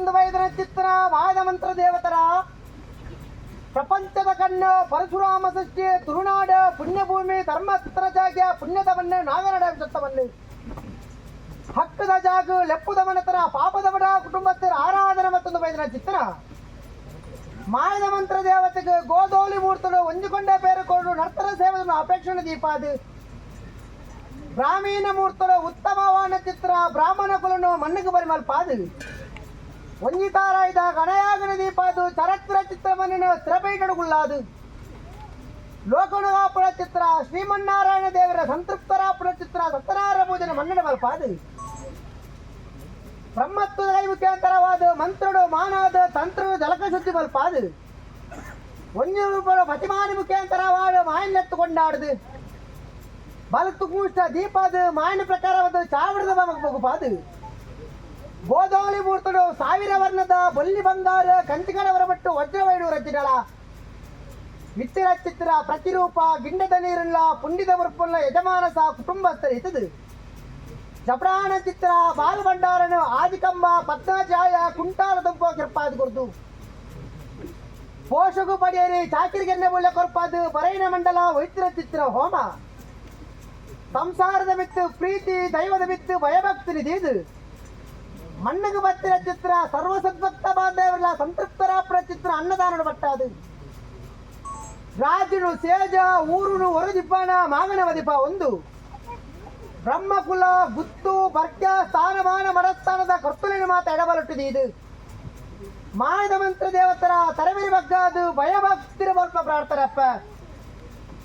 ಮತ್ತೊಂದು ಚಿತ್ರ ವಾದ ಮಂತ್ರ ದೇವತರ ಪ್ರಪಂಚದ ಕಣ್ಣು ಪರಶುರಾಮ ಸೃಷ್ಟಿ ತುಳುನಾಡು ಪುಣ್ಯಭೂಮಿ ಧರ್ಮಸ್ಥಳ ಜಾಗ ಪುಣ್ಯದ ಮಣ್ಣು ನಾಗನಡ ಸತ್ತವನ್ನೇ ಹಕ್ಕದ ಜಾಗ ಲೆಪ್ಪುದ ಮನತರ ಪಾಪದ ಬಡ ಕುಟುಂಬಸ್ಥರ ಆರಾಧನೆ ಮತ್ತೊಂದು ಚಿತ್ರ ಮಾಯದ ಮಂತ್ರ ದೇವತೆಗೆ ಗೋಧೋಲಿ ಮೂರ್ತಲು ಒಂಜುಕೊಂಡ ಬೇರುಕೊಂಡು ನರ್ತರ ಸೇವದನ್ನು ಅಪೇಕ್ಷಣ ದೀಪಾದು ಗ್ರಾಮೀಣ ಮೂರ್ತಲು ಉತ್ತಮವಾದ ಚಿತ್ರ ಬ್ರಾಹ್ಮಣ ಕುಲನು ಮಣ್ಣಿಗೆ ಬರಿ ಮಲ್ಪಾದು ಒಂಜಿತಾರಾಯ್ದ ಗಣಯಾಗನ ದೀಪಾದು ಚರತ್ರ ಚಿತ್ರ ಮಣ್ಣಿನ ಸ್ಥಿರಪೀಠಗುಳ್ಳಾದು ಲೋಕನುಗಾಪುರ ಚಿತ್ರ ಶ್ರೀಮನ್ನಾರಾಯಣ ದೇವರ ಸಂತೃಪ್ತರಾಪುರ ಚಿತ್ರ ಸತ್ಯನಾರಾಯಣ ಪೂಜನೆ ಮಣ್ಣಿನ ಮಲ್ಪಾದು ಬ್ರಹ್ಮತ್ವ ದೈವಿಕೇಂತರವಾದ ಮಂತ್ರಡು ಮಾನವಾದ ತಂತ್ರಡು ಜಲಕ ಶುದ್ಧಿ ಮಲ್ಪಾದು ಒಂಜು ರೂಪಗಳು ಪತಿಮಾನಿ ಮುಖೇಂತರವಾದ ಮಾಯನ್ನೆತ್ತು ಕೊಂಡಾಡುದು ಬಲತ್ತು ಕೂಷ್ಟ ದೀಪಾದು ಮಾಯನ ಪ್ರಕಾರವಾದ ಚಾವಡದ ಬಗುಪಾದು ಗೋಧೋಲಿ ಮೂರ್ತಡು ಸಾವಿರ ವರ್ಣದ ಬೊಲ್ಲಿ ಬಂಗಾರ ಕಂಚಿಗಡವರ ಬಟ್ಟು ವಜ್ರವೈಡು ರಚಿಗಳ ವಿತ್ತಿರ ಚಿತ್ರ ಪ್ರತಿರೂಪ ಗಿಂಡದ ನೀರುಳ್ಳ ಪುಂಡಿದ ಮುರುಪುಳ್ಳ ಯಜಮಾನಸ ಕುಟುಂಬಸ್ಥರು ಇತದು ಜಪರಾಣ ಚಿತ್ರ ಬಾಲು ಭಂಡಾರನು ಆದಿಕಂಬ ಪದ್ಮಜಾಯ ಕುಂಟಾಲ ದುಂಪ ಕಿರ್ಪಾದು ಕೊರ್ದು ಪೋಷಕು ಪಡೆಯರಿ ಚಾಕಿರಿಗೆನ್ನೆ ಬುಳ್ಳ ಕೊರ್ಪಾದು ಬರೈನ ಮಂಡಲ ವೈದ್ಯರ ಚಿತ್ರ ಹೋಮ ಸಂಸಾರದ ಬಿತ್ತು ಪ್ರೀತಿ ದೈವದ ಬಿತ್ತು ಭಯಭಕ್ತಿ ನಿಧಿದು ಮಣ್ಣಿಗೆ ಬತ್ತಿರ ಚಿತ್ರ ಸರ್ವಸದ್ಭಕ್ತ ಬಾಂಧವರ ಸಂತೃಪ್ತರಾಪುರ ಚಿತ್ರ ಅನ್ನದಾನದ ಬಟ್ಟಾದು ರಾಜನು ಸೇಜ ಊರುನು ಹೊರದಿಬ್ಬಾಣ ಮಾಗನವದಿಪ ಒಂದು ಬ್ರಹ್ಮಕುಲ ಗುತ್ತು ಭರ್ಕ್ಯ ಸ್ಥಾನಮಾನ ಮಡಸ್ಥಾನದ ಕರ್ತುಲಿನ ಮಾತು ಎಡಬಲುಟ್ಟಿದೆ ಇದು ಮಾಯದ ಮಂತ್ರ ದೇವತರ ತರಬೇರಿ ಬಗ್ಗಾದು ಭಯಭಕ್ತಿರ ಬಲ್ಪ ಪ್ರಾರ್ಥರಪ್ಪ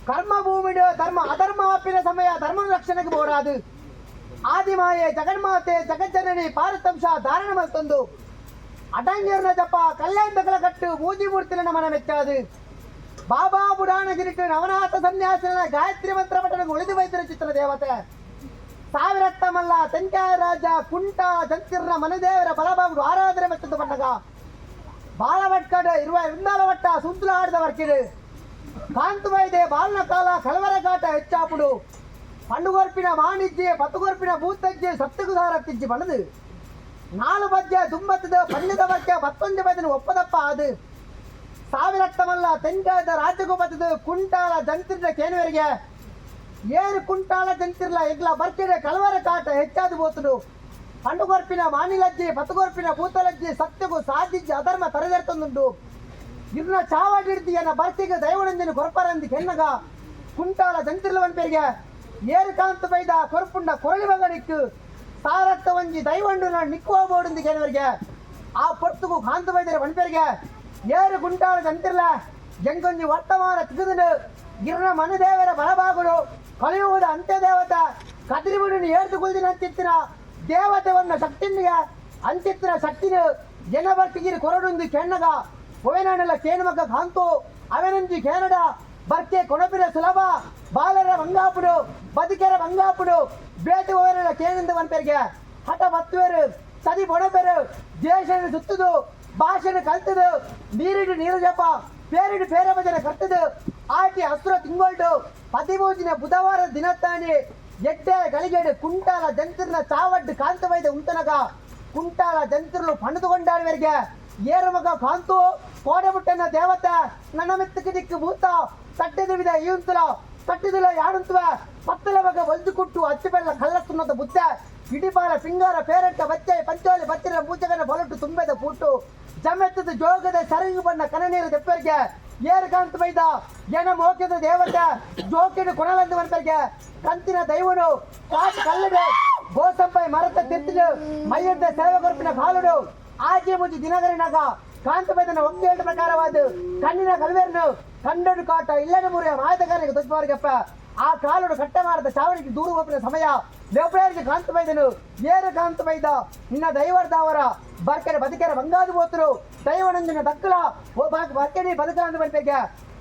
ಕರ್ಮ ಭೂಮಿಡ ಧರ್ಮ ಅಧರ್ಮ ಅಪ್ಪಿನ ಸಮಯ ಧರ್ಮ ರಕ್ಷಣೆಗೆ ಬೋರಾದು ಆದಿಮಾಯೆ ಜಗನ್ಮಾತೆ ಜಗಜ್ಜನನಿ ಪಾರತಂಶ ಧಾರಣ ಮಲ್ತೊಂದು ಅಟಂಗಿರ್ನ ಜಪ ಕಲ್ಯಾಣ ಕಟ್ಟು ಮೂಜಿ ಮೂರ್ತಿನ ಮನ ಮೆಚ್ಚಾದು ಬಾಬಾ ಬುಡಾಣ ಗಿರಿಟ್ಟು ನವನಾಥ ಸನ್ಯಾಸಿನ ಗಾಯತ್ರಿ ಮಂತ್ರ ಪಟ್ಟಣಕ್ಕೆ ಉಳಿದು ವೈದ್ಯರ ಚಿತ್ರ ದೇವತೆ ಸಾವಿರತ್ತ ಮಲ್ಲ ತೆಂಕಾಯ ರಾಜ ಕುಂಟ ಜಂತಿರ್ನ ಮನದೇವರ ಬಲಬಾಗುಡು ಆರಾಧನೆ ಮೆಚ್ಚದು ಬಣ್ಣಗ ಬಾಳವಟ್ಕಡ ಇರುವ ಇಂದಾಲ ವಟ್ಟ ಸುಂದರ ಆಡಿದ ವರ್ಕಿಡು ಕಾಂತು ವೈದೆ ಬಾಲ್ನ ಕಾಲ ಕಲವರ ಘಾಟ ಹೆಚ್ಚಾಪುಡು ಪಂಡುಗೊರ್ಪಿನ ಮಾಣಿಜ್ಜಿ ಪತ್ತುಗೊರ್ಪಿನ ಭೂತಜ್ಜಿ ಸತ್ತುಗು ಸಾರತ್ತಿಜ್ಜಿ ಬಣದು ನಾಲು ಬಜ್ಜೆ ದುಂಬತ್ತದ ಪಂಡ್ಯದ ಬಗ್ಗೆ ಮತ್ತೊಂದು ಬದನು ಒಪ್ಪದಪ್ಪ ಅದು ಸಾವಿರತ್ತಮಲ್ಲ ತೆಂಗಾದ ರಾಜಗೋಪತದ ಕುಂಟಾಲ ಜಂತಿರ್ನ ಕೇನುವರಿಗೆ ಏರು ಕುಂಟಾಲ ಜಂತಿರ್ಲ ಎಗ್ಲ ಬರ್ತಿಡೆ ಕಲವರ ಕಾಟ ಹೆಚ್ಚಾದು ಬೋತುಡು ಪಂಡುಗೊರ್ಪಿನ ಮಾನಿಲಜ್ಜಿ ಪತ್ತುಗೊರ್ಪಿನ ಭೂತಲಜ್ಜಿ ಸತ್ಯಗೂ ಸಾಧಿಜ್ಜಿ ಅಧರ್ಮ ತರದೆರ್ತೊಂದುಂಟು ಇರ್ನ ಚಾವಾಡಿಡ್ದಿಯನ್ನ ಬರ್ತಿಗೆ ದೈವನಂದಿನ ಕೊರಪರಂದಿ ಕೆನ್ನಗ ಕುಂಟಾಲ ಜಂತಿರ್ಲ ವನ್ಪೇರಿಗೆ ಏರು ಕಾಂತ ಬೈದ ಕೊರಪುಂಡ ಕೊರಳಿ ಬಂಗಡಿಕ್ಕು ಸಾರತ್ತ ಒಂಜಿ ದೈವಂಡು ನಾನು ನಿಕ್ಕುವ ಬೋಡಿಂದ ಕೇನವರಿಗೆ ಆ ಪೊರ್ತುಗೂ ಕಾಂತ ಬೈದರ ವನ್ಪೇರಿಗೆ ಏರು ಕುಂಟಾಲ ಜಂತಿರ್ಲ ಜಂಗೊಂಜಿ ವರ್ತಮಾನ ತಿಗುದು ಗಿರ್ನ ಮನದೇವರ ಬಲಭಾಗುಡು ಕಲಿಯುವುದ ಅಂತ್ಯ ದೇವತ ಕದಿರಿಬಿಡು ಏರ್ದು ಕುಲ್ದಿನ ಅಂತಿತ್ತಿನ ದೇವತೆವನ್ನ ಶಕ್ತಿನಿಗೆ ಅಂತಿತ್ತಿನ ಶಕ್ತಿನ ಜನ ಬರ್ತಿಗಿರಿ ಕೊರಡುಂದು ಕೆಣ್ಣಗ ಒವೆನಾನೆಲ್ಲ ಕೇನುಮಗ ಕಾಂತು ಅವೆನಂಜಿ ಕೇನಡ ಬರ್ಕೆ ಕೊಣಪಿರ ಸುಲಭ ಬಾಲರ ಬಂಗಾಪುಡು ಬದುಕೆರ ಬಂಗಾಪುಡು ಬೇಟೆ ಹೋವೆನೆಲ್ಲ ಕೇನಿಂದ ವನ್ಪೇರಿಗೆ ಹಠ ಮತ್ತುವೆರು ಸದಿ ಬೊಣಪೆರು ದೇಶನ ಸುತ್ತುದು ಭಾಷೆನ ಕಲ್ತದು ನೀರಿಡು ನೀರು ಜಪ ಪೇರಿಡು ಪೇರ ಭಜನೆ ಕರ್ತದು ಆಟಿ ಹಸುರ ತಿಂಗೊಳ್ಡು ಪತಿಭೋಜನ ಬುಧವಾರ ದಿನತ್ತಾಣಿ ಎಡ್ಡೆ ಗಳಿಗೆಡು ಕುಂಟಾಲ ಜಂತಿರ್ನ ಚಾವಡ್ಡು ಕಾಂತ ವೈದ ಉಂಟನಗ ಕುಂಟಾಲ ಜಂತಿರ್ಲು ಪಣದುಕೊಂಡಾಡುವರಿಗೆ ಏರು ಮಗ ಕಾಂತು ಕೋಡೆಬುಟ್ಟನ ದೇವತೆ ನನ್ನ ಮೆತ್ತಕ್ಕೆ ದಿಕ್ಕು ಭೂತ ತಟ್ಟೆದ ವಿಧ ಈಂತುಲ ತಟ್ಟಿದುಲ ಯಾಡುಂತುವ ಪತ್ತಲ ಮಗ ಒಲ್ದು ಕುಟ್ಟು ಅಚ್ಚಿಬೆಲ್ಲ ಕಲ್ಲಸ್ತುನ್ನದ ಬುದ್ಧ ಇಡಿಪಾಲ ಸಿಂಗಾರ ಪೇರೆಂಟ ಬಚ್ಚೆ ಪಂಚೋಲಿ ಬಚ್ಚಿನ ಮೂಚಗನ ಬೊಲಟು ತುಂಬೆದ ಪುಟ್ಟು ಜಮೆತ್ತದ ಜೋಗದ ಸರಂಗು ಬಣ್ಣ ಕನನೀರು ತೆಪ್ಪರಿಗೆ ಏರು ಕಾಂತ ಬೈದ ಜನ ಮೋಕ್ಯದ ದೇವತೆ ಜೋಕಿನ ಕೊಣಲಂದು ವನ್ಪರಿಗೆ ಕಂತಿನ ದೈವನು ಕಾಟು ಕಲ್ಲಡು ಗೋಸಂಪಾಯಿ ಮರತ ತಿರ್ತಿಲು ಮೈಯದ್ದ ಸೇವಗೊರ್ಪಿನ ಕಾಲುಡು ಆಜೆ ಮುಂಚೆ ದಿನಗರಿನಾಗ ಕಾಂತ ಬೈದನ ಒಕ್ಕೇಟ ಪ್ರಕಾರವಾದ ಕಣ್ಣಿನ ಕಲ್ವೇರ್ನು ಕಂಡಡು ಕಾಟ ಇಲ್ಲದ ಮುರಿಯ ಮಾಯದಗಾರನಿಗೆ ತುಪ್ಪವರಿಗಪ್ಪ ಆ ಕಾಲುಡು ಕಟ್ಟ ಮಾಡದ ಚಾವಣಿಗೆ ದೂರು ಹೋಪಿನ ಸಮಯ ಲೆಬ್ರಾರಿಗೆ ಕಾಂತ ಬೈದನು ಏರು ಕಾಂತ ಬೈದ ನಿನ್ನ ದೈವರ್ದವರ ಬರ್ಕೆರೆ ಬದುಕೆರೆ ಬಂಗಾದು ಬೋತರು ದೈವನಂದಿನ ದಕ್ಕಲ ಬರ್ಕೆಡಿ ಬದುಕಲಂದು ಬಂತೆಗೆ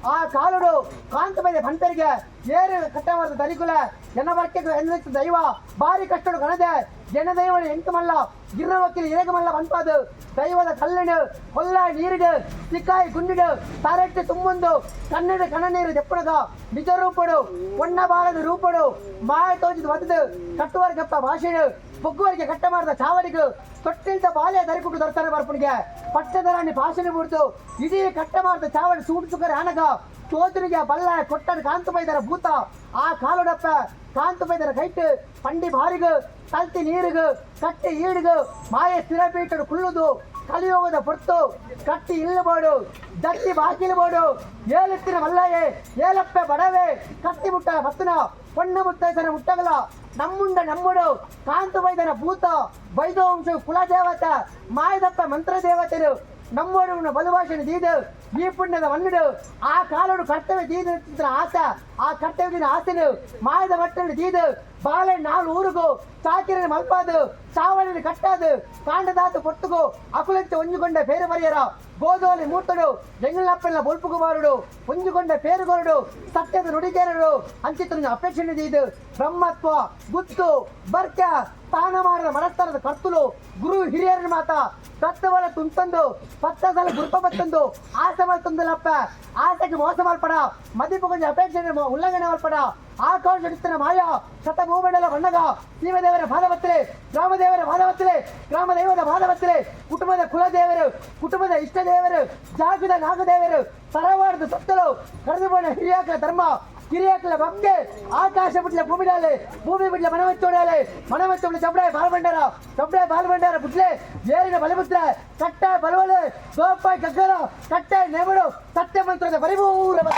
ಆ ಕಾಲುಡು ಕಾಂತ ಬೈದ ಪಂಟರಿಗೆ ಏರು ಕಟ್ಟ ಮಾಡದ ತನಿಕುಲ ಜನ ಬರ್ಕೆಗೆ ದೈವ ಭಾರಿ ಕಷ್ಟಡು ಕಣದೆ ಜನದೈವನ ಎಂಕಮಲ್ಲ ಗಿರ್ರವಕ್ಕಿನ ಇರಗಮಲ್ಲ ಬಂಪಾದು ದೈವದ ಕಲ್ಲಡು ಕೊಲ್ಲ ನೀರಿಡು ಸಿಕ್ಕಾಯಿ ಗುಂಡಿಡು ತಾರೆಟ್ಟು ತುಂಬೊಂದು ಕನ್ನಡ ಕಣ್ಣನೀರು ತೆಪ್ಪಣದ ನಿಜ ರೂಪಡು ಒಣ್ಣ ಬಾಳದ ರೂಪಡು ಮಾಯ ತೋಚಿದ ಒದ್ದು ಕಟ್ಟುವರ್ಗಪ್ಪ ಭಾಷೆಡು ಬೊಗ್ಗುವರಿಗೆ ಕಟ್ಟ ಮಾಡಿದ ಚಾವಡಿಗೂ ತೊಟ್ಟಿಲ್ದ ಬಾಲ್ಯ ದರಿಕುಟ್ಟು ದರ್ಶನ ಬರ್ಪಣಿಗೆ ಪಟ್ಟದರಾಣಿ ಭಾಷಣ ಬಿಡ್ತು ಇಡೀ ಕಟ್ಟ ಮಾಡಿದ ಚಾವಡಿ ಸೂಟು ಸುಕರೆ ಆನಗ ಚೋದರಿಗೆ ಬಲ್ಲ ಕೊಟ್ಟದ ಕಾಂತು ಬೈದರ ಭೂತ ಆ ಕಾಲುಡಪ್ಪ ಕಾಂತು ಬೈದರ ಕೈಟ್ ಪಂಡಿ ಬಾರಿಗು ಕಲ್ತಿ ನೀರಿಗು ಕಟ್ಟಿ ಈಡಿಗು ಮಾಯ ಸ್ಥಿರಪೀಠಡು ಕುಳ್ಳುದು ಕಲಿಯೋಗದ ಹೊರ್ತು ಕಟ್ಟಿ ಇಲ್ಲಬೋಡು ದಟ್ಟಿ ಬಾಕಿಲಬೋಡು ಏಳೆತ್ತಿನ ಮಲ್ಲಯೇ ಏಲಪ್ಪೆ ಬಡವೆ ಕಟ್ಟಿ ಮುಟ್ಟ ಮತ್ತನ பொண்ணு முத்தೈಸನ ಮುಟ್ಟಗಲ ನಮ್ಮುಂಡ ನಮ್ಮುಡು ಕಾಂತು ಬೈದನ ಭೂತ ಬೈದವಂಶ ಕುಲ ದೇವತೆ ಮಾಯದಪ್ಪ ಮಂತ್ರ ದೇವತೆರು ನಮ್ಮೋಡು ಬಲುಭಾಷಣ ದೀದು ಈ ಪುಣ್ಯದ ಮನ್ನುಡು ಆ ಕಾಲೋಡು ಕರ್ತವ್ಯ ದೀದ ಆಸ ಆ ಕರ್ತವ್ಯದ ಆಸೆನು ಮಾಯದ ಮಟ್ಟನ್ನು ದೀದು ಬಾಳೆ ನಾಲ್ ಊರುಗು ಚಾಕಿರ ಮಲ್ಪಾದು ಚಾವಳಿನ ಕಟ್ಟಾದು ಕಾಂಡದಾತು ಕೊಟ್ಟುಗು ಅಕುಲಂಚ ಒಂಜುಕೊಂಡ ಬೇರೆ ಬರೆಯರ ಗೋಧೋಲಿ ಮೂಟಡು ಜಂಗಲಪ್ಪೆಲ್ಲ ಬೊಲ್ಪುಗು ಬಾರುಡು ಒಂಜುಕೊಂಡ ಪೇರುಗೊರಡು ಸತ್ಯದ ನುಡಿಗೇರಡು ಅಂಚಿತ್ರ ಅಪೇಕ್ಷಣೆ ದೀದು ಬ್ರಹ್ಮತ್ವ ಗುತ್ತು ಬರ್ಕ ಸ್ಥಾನಮಾನದ ಮನಸ್ಥಾನದ ಕರ್ತುಲು ಗುರು ಹಿರಿಯರ ಮಾತ ತತ್ವಲ ತುಂತಂದು ಪತ್ತಸಲ ಗುರುಪ ಬತ್ತಂದು ಆಸೆ ಮಲ್ತಂದಲಪ್ಪ ಆಸೆಗೆ ಮೋಸ ಮಲ್ಪಡ ಮದಿಪು ಕೊಂಚ ಅಪೇಕ್ಷೆ ಉಲ್ಲಂಘನೆ ಮಲ್ಪಡ ಆಕಾಶ ಹಿಡಿತನ ಮಾಯ ಶತ ಭೂಮಂಡಲ ಬಣ್ಣಗ ಶಿವದೇವರ ಬಾಧವತ್ತಲೆ ಗ್ರಾಮದೇವರ ಬಾಧವತ್ತಲೆ ಗ್ರಾಮ ದೈವದ ಬಾಧವತ್ತಲೆ ಕುಟುಂಬದ ಕುಲದೇವರು ಕುಟುಂಬದ ಇಷ್ಟ ದೇವರು ಜಾಗದ ನಾಗದೇವರು ತರವಾಡದ ಸತ್ತಲು ಕರೆದು ಬಂದ ಹಿರಿಯಾಕಲ ಧರ್ಮ ಕಿರಿಯಾಕಲ ಭಕ್ತಿ ಆಕಾಶ ಬಿಟ್ಲೆ ಭೂಮಿ ಬಿಟ್ಲೆ ಮನವಚ್ಚೋಡಾಲೆ ಚಪ್ಪಡೆ ಬಾಲ್ಬಂಡಾರ ಬಿಟ್ಲೆ ಏರಿನ ಬಲಿಪುತ್ರ ಕಟ್ಟ ಬಲವಲೆ ಗೋಪಾಯ್ ಕಗ್ಗರ ಕಟ್ಟ ನೆಮಡು ಸತ್ಯ ಮಂತ್ರದ ಪರಿಪೂರ್ಣ